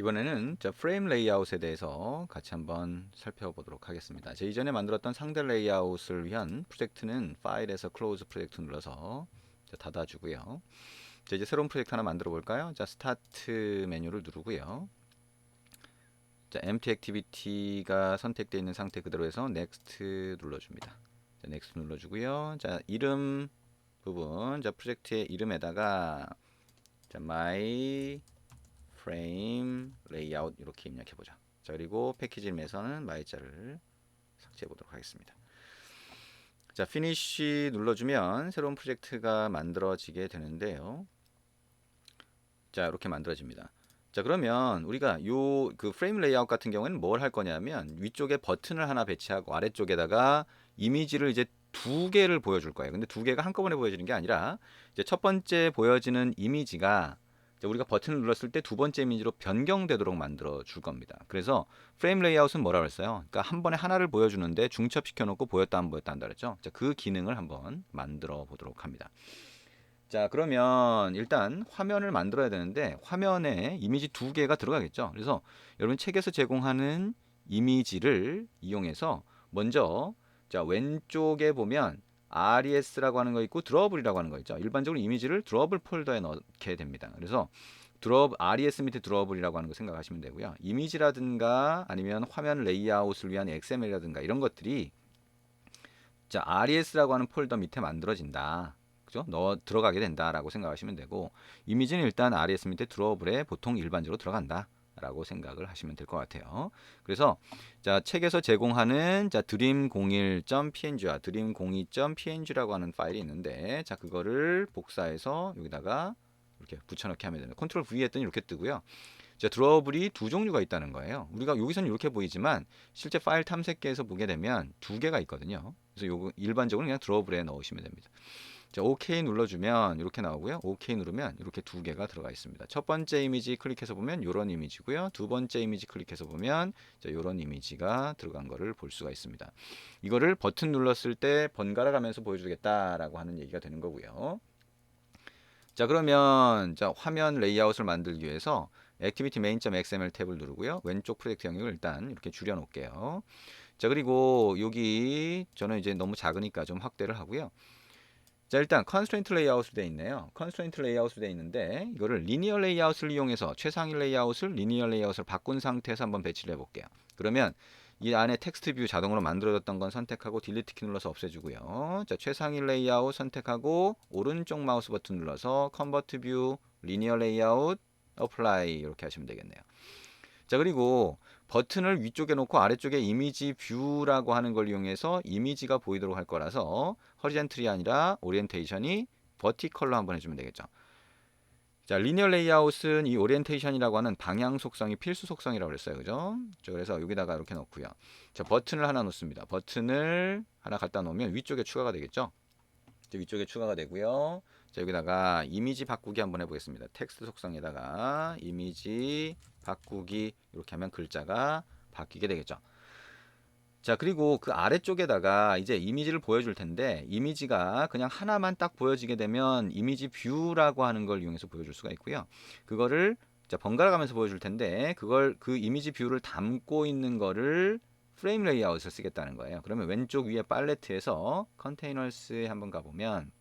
이번에는 프레임 레이아웃에 대해서 같이 한번 살펴보도록 하겠습니다. 제 이전에 만들었던 상대 레이아웃을 위한 프로젝트는 파일에서 클로즈 프로젝트 눌러서 닫아주고요. 이제 새로운 프로젝트 하나 만들어 볼까요? 스타트 메뉴를 누르고요. empty activity가 선택되어 있는 상태 그대로 해서 next 눌러줍니다. next 눌러주고요. 이름 부분, 프로젝트의 이름에다가 my 프레임 레이아웃 이렇게 입력해 보자. 그리고 패키지 이름에서는 my자를 삭제해 보도록 하겠습니다. finish 눌러주면 새로운 프로젝트가 만들어지게 되는데요. 이렇게 만들어집니다. 그러면 우리가 그 프레임 레이아웃 같은 경우에는 뭘 할 거냐면 위쪽에 버튼을 하나 배치하고 아래쪽에다가 이미지를 이제 두 개를 보여줄 거예요. 근데 두 개가 한꺼번에 보여지는 게 아니라 이제 첫 번째 보여지는 이미지가 우리가 버튼을 눌렀을 때 두 번째 이미지로 변경되도록 만들어 줄 겁니다. 그래서 프레임 레이아웃은 뭐라고 했어요? 그러니까 한 번에 하나를 보여주는데 중첩시켜 놓고 보였다 안 보였다 한다 그랬죠. 그 기능을 한번 만들어 보도록 합니다. 그러면 일단 화면을 만들어야 되는데 화면에 이미지 두 개가 들어가겠죠. 그래서 여러분 책에서 제공하는 이미지를 이용해서 먼저 왼쪽에 보면 RES라고 하는 거 있고 드로어블이라고 하는 거 있죠. 일반적으로 이미지를 드로어블 폴더에 넣게 됩니다. 그래서 RES 밑에 드로어블이라고 하는 거 생각하시면 되고요. 이미지라든가 아니면 화면 레이아웃을 위한 XML이라든가 이런 것들이 RES라고 하는 폴더 밑에 만들어진다. 그죠? 들어가게 된다라고 생각하시면 되고 이미지는 일단 RES 밑에 드로어블에 보통 일반적으로 들어간다. 라고 생각을 하시면 될 것 같아요. 그래서 책에서 제공하는 dream01.png와 dream02.png라고 하는 파일이 있는데 그거를 복사해서 여기다가 이렇게 붙여넣기 하면 됩니다. 컨트롤 V 했더니 이렇게 뜨고요. 드로어블이 두 종류가 있다는 거예요. 우리가 여기서는 이렇게 보이지만 실제 파일 탐색기에서 보게 되면 두 개가 있거든요. 그래서 요거 일반적으로 그냥 드로어블에 넣으시면 됩니다. OK 눌러주면 이렇게 나오고요. OK 누르면 이렇게 두 개가 들어가 있습니다. 첫 번째 이미지 클릭해서 보면 이런 이미지고요. 두 번째 이미지 클릭해서 보면 이런 이미지가 들어간 거를 볼 수가 있습니다. 이거를 버튼 눌렀을 때 번갈아 가면서 보여주겠다라고 하는 얘기가 되는 거고요. 그러면 화면 레이아웃을 만들기 위해서 activity main.xml 탭을 누르고요. 왼쪽 프로젝트 영역을 일단 이렇게 줄여 놓을게요. 그리고 여기 저는 이제 너무 작으니까 좀 확대를 하고요. 일단 constraint 레이아웃으로 되어 있네요. constraint 레이아웃으로 되어 있는데 이거를 linear 레이아웃을 이용해서 최상위 레이아웃을 linear 레이아웃을 바꾼 상태에서 한번 배치를 해볼게요. 그러면 이 안에 텍스트 뷰 자동으로 만들어졌던 건 선택하고 딜리트 키 눌러서 없애주고요. 최상위 레이아웃 선택하고 오른쪽 마우스 버튼 눌러서 컨버트 뷰, 리니어 레이아웃, 어플라이 이렇게 하시면 되겠네요. 그리고 버튼을 위쪽에 놓고 아래쪽에 이미지 뷰라고 하는 걸 이용해서 이미지가 보이도록 할 거라서 허리젠틀이 아니라 오리엔테이션이 버티컬로 한번 해주면 되겠죠. 리니어 레이아웃은 이 오리엔테이션이라고 하는 방향 속성이 필수 속성이라고 그랬어요. 그죠? 그래서 여기다가 이렇게 넣고요. 버튼을 하나 놓습니다. 버튼을 하나 갖다 놓으면 위쪽에 추가가 되겠죠? 위쪽에 추가가 되고요. 여기다가 이미지 바꾸기 한번 해보겠습니다. 텍스트 속성에다가 이미지 바꾸기 이렇게 하면 글자가 바뀌게 되겠죠. 그리고 그 아래쪽에다가 이제 이미지를 보여줄 텐데 이미지가 그냥 하나만 딱 보여지게 되면 이미지 뷰라고 하는 걸 이용해서 보여줄 수가 있고요. 그거를 번갈아 가면서 보여줄 텐데 그 이미지 뷰를 담고 있는 거를 프레임 레이아웃을 쓰겠다는 거예요. 그러면 왼쪽 위에 팔레트에서 컨테이너스에 한번 가보면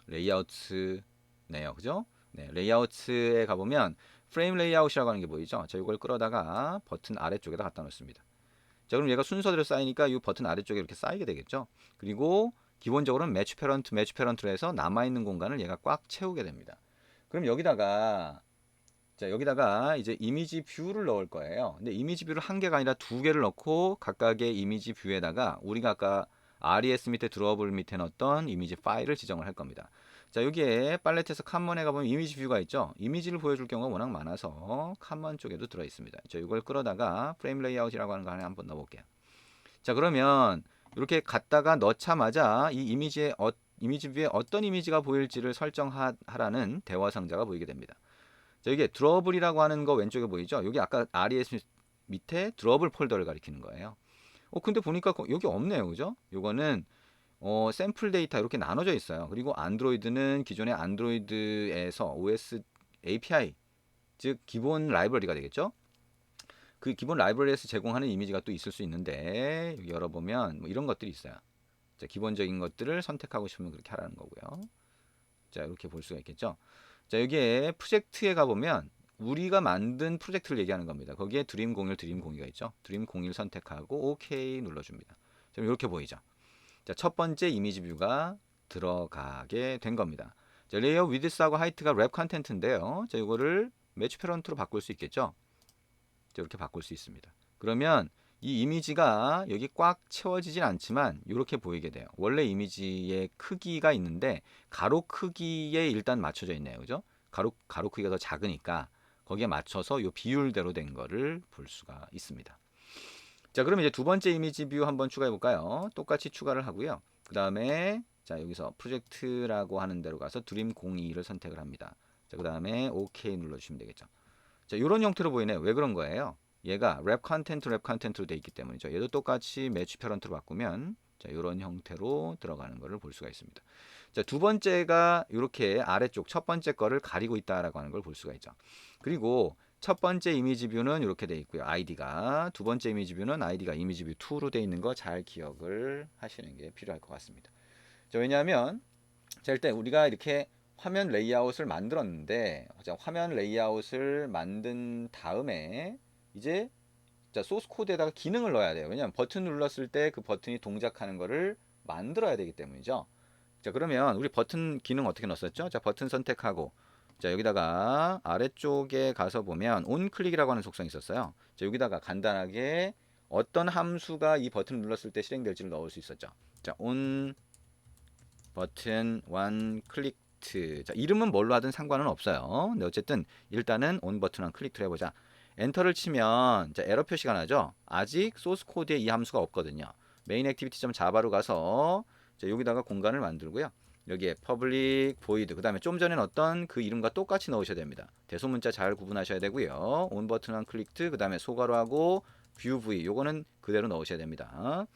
레이아웃네요. 그죠? 네, 레이아웃에 가보면 프레임 레이아웃이라고 하는 게 보이죠? 이걸 끌어다가 버튼 아래쪽에다 갖다 놓습니다. 그럼 얘가 순서대로 쌓이니까 이 버튼 아래쪽에 이렇게 쌓이게 되겠죠. 그리고 기본적으로는 매치 패런트로 해서 남아있는 공간을 얘가 꽉 채우게 됩니다. 그럼 여기다가 이제 이미지 뷰를 넣을 거예요. 근데 이미지 뷰를 한 개가 아니라 두 개를 넣고 각각의 이미지 뷰에다가 우리가 아까 RES 밑에 드로어블 밑에 넣었던 이미지 파일을 지정을 할 겁니다. 여기에 팔레트에서 칸먼에 가보면 이미지 뷰가 있죠. 이미지를 보여줄 경우가 워낙 많아서 칸먼 쪽에도 들어 있습니다. 이걸 끌어다가 프레임 레이아웃이라고 하는 거 하나 한번 넣어볼게요. 그러면 이렇게 갖다가 넣자마자 이 이미지 뷰에 어떤 이미지가 보일지를 설정하라는 대화 상자가 보이게 됩니다. 이게 드로어블이라고 하는 거 왼쪽에 보이죠? 여기 아까 RES 밑에 드로어블 폴더를 가리키는 거예요. 근데 보니까 여기 없네요. 그죠? 요거는 샘플 데이터 이렇게 나눠져 있어요. 그리고 안드로이드는 기존의 안드로이드에서 OS API 즉 기본 라이브러리가 되겠죠. 그 기본 라이브러리에서 제공하는 이미지가 또 있을 수 있는데 여기 열어보면 뭐 이런 것들이 있어요. 자, 기본적인 것들을 선택하고 싶으면 그렇게 하라는 거고요. 자, 이렇게 볼 수가 있겠죠. 자, 여기에 프로젝트에 가보면 우리가 만든 프로젝트를 얘기하는 겁니다. 거기에 드림 01, 드림 02가 있죠. 드림 01 선택하고 OK 눌러줍니다. 자, 이렇게 보이죠. 자, 첫 번째 이미지 뷰가 들어가게 된 겁니다. 자, 레이어 위드스하고 하이트가 랩 컨텐츠인데요. 자, 이거를 매치 패런트로 바꿀 수 있겠죠. 자, 이렇게 바꿀 수 있습니다. 그러면 이 이미지가 여기 꽉 채워지진 않지만 이렇게 보이게 돼요. 원래 이미지의 크기가 있는데 가로 크기에 일단 맞춰져 있네요. 그죠? 가로 크기가 더 작으니까 거기에 맞춰서 이 비율대로 된 거를 볼 수가 있습니다. 자, 그럼 이제 두 번째 이미지 뷰 한번 추가해 볼까요? 똑같이 추가를 하고요. 그 다음에 자, 여기서 프로젝트라고 하는 데로 가서 드림 02를 선택을 합니다. 자, 그 다음에 OK 눌러주시면 되겠죠. 자, 이런 형태로 보이네요. 왜 그런 거예요? 얘가 랩 컨텐트로 돼 있기 때문이죠. 얘도 똑같이 매치 패런트로 바꾸면 자, 이런 형태로 들어가는 것을 볼 수가 있습니다. 자, 두 번째가 이렇게 아래쪽 첫 번째 거를 가리고 있다라고 하는 걸 볼 수가 있죠. 그리고 첫 번째 이미지 뷰는 이렇게 돼 있고요. 아이디가 두 번째 이미지 뷰는 아이디가 이미지 뷰 2로 돼 있는 거 잘 기억을 하시는 게 필요할 것 같습니다. 자, 왜냐하면 자, 일단 우리가 이렇게 화면 레이아웃을 만들었는데 자, 화면 레이아웃을 만든 다음에 이제 자, 소스 코드에다가 기능을 넣어야 돼요. 왜냐하면 버튼 눌렀을 때 그 버튼이 동작하는 거를 만들어야 되기 때문이죠. 자, 그러면 우리 버튼 기능 어떻게 넣었었죠? 자, 버튼 선택하고 자, 여기다가 아래쪽에 가서 보면 온클릭이라고 하는 속성이 있었어요. 자, 여기다가 간단하게 어떤 함수가 이 버튼을 눌렀을 때 실행될지를 넣을 수 있었죠. 자, 온 버튼 원 클릭트. 자, 이름은 뭘로 하든 상관은 없어요. 근데 어쨌든 일단은 온 버튼 원 클릭트 해보자. 엔터를 치면 자, 에러 표시가 나죠. 아직 소스 코드에 이 함수가 없거든요. 메인 액티비티.java로 가서 자, 여기다가 공간을 만들고요. 여기에 public void 그 다음에 좀 전엔 어떤 그 이름과 똑같이 넣으셔야 됩니다. 대소문자 잘 구분하셔야 되고요. 온 버튼 원 클릭트 그 다음에 소괄호하고 view v 요거는 그대로 넣으셔야 됩니다.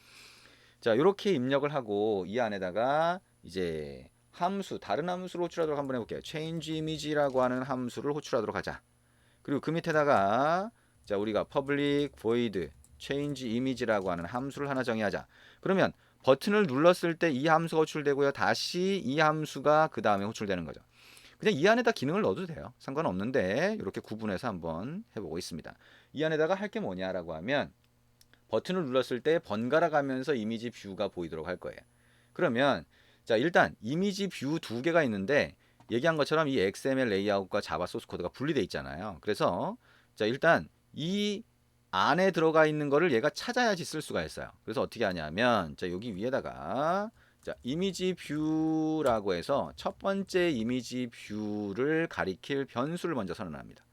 자, 이렇게 입력을 하고 이 안에다가 이제 함수, 다른 함수를 호출하도록 한번 해볼게요. change image라고 하는 함수를 호출하도록 하자. 그리고 그 밑에다가 자, 우리가 public void change image라고 하는 함수를 하나 정의하자. 그러면 버튼을 눌렀을 때 이 함수가 호출되고요. 다시 이 함수가 그 다음에 호출되는 거죠. 그냥 이 안에다 기능을 넣어도 돼요. 상관없는데 이렇게 구분해서 한번 해보고 있습니다. 이 안에다가 할 게 뭐냐라고 하면 버튼을 눌렀을 때 번갈아 가면서 이미지 뷰가 보이도록 할 거예요. 그러면 자, 일단 이미지 뷰 두 개가 있는데 얘기한 것처럼 이 XML 레이아웃과 자바 소스 코드가 분리되어 있잖아요. 그래서 자, 일단 이 안에 들어가 있는 거를 얘가 찾아야지 쓸 수가 있어요. 그래서 어떻게 하냐면 자, 여기 위에다가 자, 이미지 뷰라고 해서 첫 번째 이미지 뷰를 가리킬 변수를 먼저 선언합니다.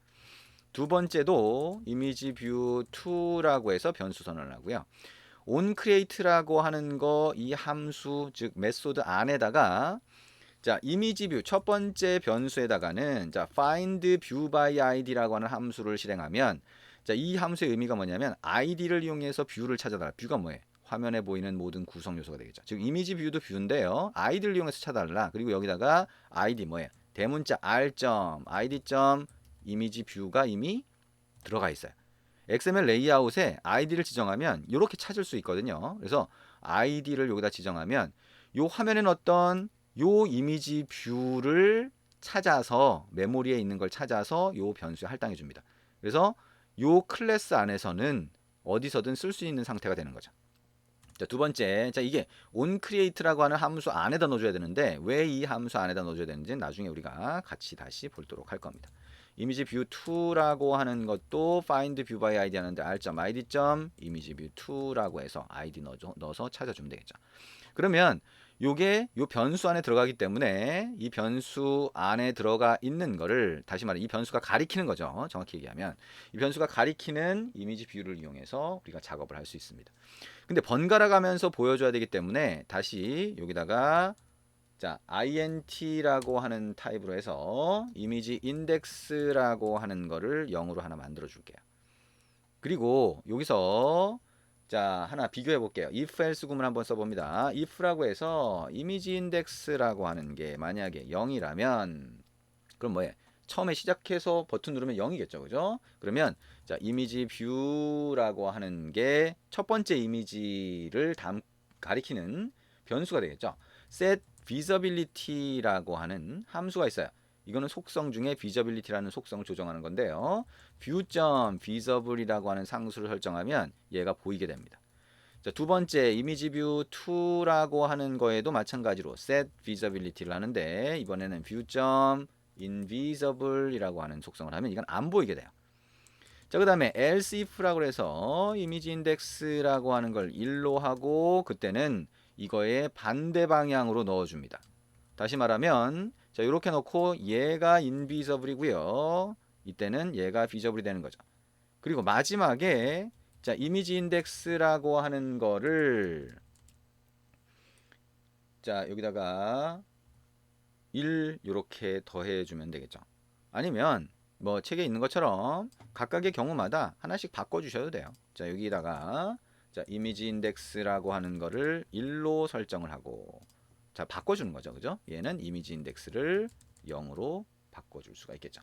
두 번째도 이미지 뷰 2라고 해서 변수 선언을 하고요. onCreate라고 하는 거 이 함수 즉 메소드 안에다가 자, 이미지 뷰 첫 번째 변수에다가는 자, find view by id라고 하는 함수를 실행하면 자, 이 함수의 의미가 뭐냐면 id를 이용해서 뷰를 찾아달라. 뷰가 뭐예요? 화면에 보이는 모든 구성 요소가 되겠죠. 즉 이미지 뷰도 뷰인데요. id를 이용해서 찾아달라. 그리고 여기다가 id 뭐예요? 대문자 r. id. 이미지 뷰가 이미 들어가 있어요. XML 레이아웃에 id를 지정하면 이렇게 찾을 수 있거든요. 그래서 id를 여기다 지정하면 이 화면에는 어떤 요 이미지 뷰를 찾아서 메모리에 있는 걸 찾아서 요 변수에 할당해 줍니다. 그래서 요 클래스 안에서는 어디서든 쓸 수 있는 상태가 되는 거죠. 자, 두 번째, 자, 이게 onCreate라고 하는 함수 안에다 넣어줘야 되는데 왜 이 함수 안에다 넣어줘야 되는지는 나중에 우리가 같이 다시 보도록 할 겁니다. 이미지 뷰 2라고 하는 것도 find view by id 하는데 r.id. 이미지 뷰 2라고 해서 id 넣어서 찾아주면 되겠죠. 그러면 요게 요 변수 안에 들어가기 때문에 이 변수 안에 들어가 있는 거를 다시 말해 이 변수가 가리키는 거죠. 정확히 얘기하면 이 변수가 가리키는 이미지 뷰를 이용해서 우리가 작업을 할 수 있습니다. 근데 번갈아 가면서 보여줘야 되기 때문에 다시 여기다가 자, int라고 하는 타입으로 해서 이미지 인덱스라고 하는 거를 0으로 하나 만들어 줄게요. 그리고 여기서 자, 하나 비교해 볼게요. if else 구문 한번 써봅니다. if라고 해서 이미지 인덱스라고 하는 게 만약에 0이라면 그럼 뭐예요? 처음에 시작해서 버튼 누르면 0이겠죠. 그죠? 그러면 자, 이미지 뷰라고 하는 게 첫 번째 이미지를 가리키는 변수가 되겠죠. set visibility라고 하는 함수가 있어요. 이거는 속성 중에 visibility라는 속성을 조정하는 건데요. view.visible이라고 하는 상수를 설정하면 얘가 보이게 됩니다. 자, 두 번째 이미지 뷰 2라고 하는 거에도 마찬가지로 set visibility를 하는데 이번에는 view.invisible이라고 하는 속성을 하면 이건 안 보이게 돼요. 자, 그 다음에 else if라고 해서 이미지 인덱스라고 하는 걸 1로 하고 그때는 이거의 반대 방향으로 넣어줍니다. 다시 말하면 자, 이렇게 넣고 얘가 invisible이고요. 이때는 얘가 visible이 되는 거죠. 그리고 마지막에 자, 이미지 인덱스라고 하는 거를 자, 여기다가 1 이렇게 더해 주면 되겠죠. 아니면 뭐 책에 있는 것처럼 각각의 경우마다 하나씩 바꿔 주셔도 돼요. 자, 여기다가 자, 이미지 인덱스라고 하는 거를 1로 설정을 하고 자, 바꿔 주는 거죠. 그죠? 얘는 이미지 인덱스를 0으로 바꿔 줄 수가 있겠죠.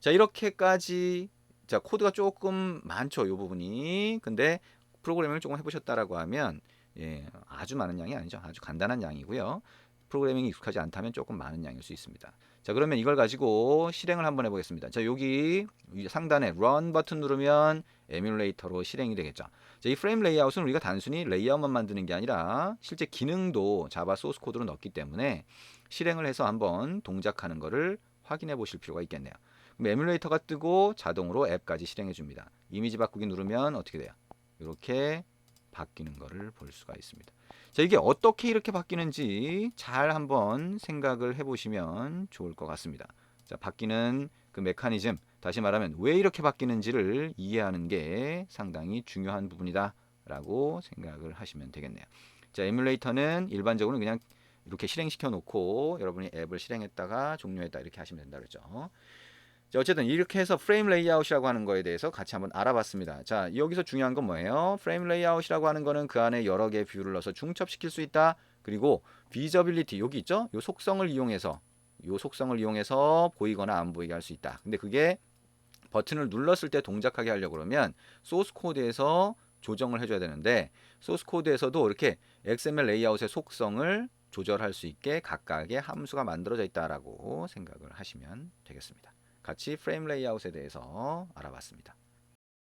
자, 이렇게까지 자, 코드가 조금 많죠. 이 부분이. 근데 프로그래밍을 조금 해보셨다라고 하면 예, 아주 많은 양이 아니죠. 아주 간단한 양이고요. 프로그래밍이 익숙하지 않다면 조금 많은 양일 수 있습니다. 자, 그러면 이걸 가지고 실행을 한번 해보겠습니다. 자, 여기 상단에 run 버튼 누르면 에뮬레이터로 실행이 되겠죠. 자, 이 프레임 레이아웃은 우리가 단순히 레이아웃만 만드는 게 아니라 실제 기능도 자바 소스 코드로 넣기 때문에 실행을 해서 한번 동작하는 거를 확인해 보실 필요가 있겠네요. 그럼 에뮬레이터가 뜨고 자동으로 앱까지 실행해 줍니다. 이미지 바꾸기 누르면 어떻게 돼요? 이렇게 바뀌는 거를 볼 수가 있습니다. 자, 이게 어떻게 이렇게 바뀌는지 잘 한번 생각을 해보시면 좋을 것 같습니다. 자, 바뀌는 그 메커니즘, 다시 말하면 왜 이렇게 바뀌는지를 이해하는 게 상당히 중요한 부분이다 라고 생각을 하시면 되겠네요. 자, 에뮬레이터는 일반적으로 그냥 이렇게 실행시켜 놓고 여러분이 앱을 실행했다가 종료했다 이렇게 하시면 된다 그랬죠. 자, 어쨌든 이렇게 해서 프레임 레이아웃이라고 하는 거에 대해서 같이 한번 알아봤습니다. 자, 여기서 중요한 건 뭐예요? 프레임 레이아웃이라고 하는 거는 그 안에 여러 개의 뷰를 넣어서 중첩시킬 수 있다. 그리고 비저빌리티 여기 있죠? 요 속성을 이용해서 보이거나 안 보이게 할 수 있다. 근데 그게 버튼을 눌렀을 때 동작하게 하려고 그러면 소스 코드에서 조정을 해줘야 되는데 소스 코드에서도 이렇게 XML 레이아웃의 속성을 조절할 수 있게 각각의 함수가 만들어져 있다라고 생각을 하시면 되겠습니다. 같이 프레임 레이아웃에 대해서 알아봤습니다.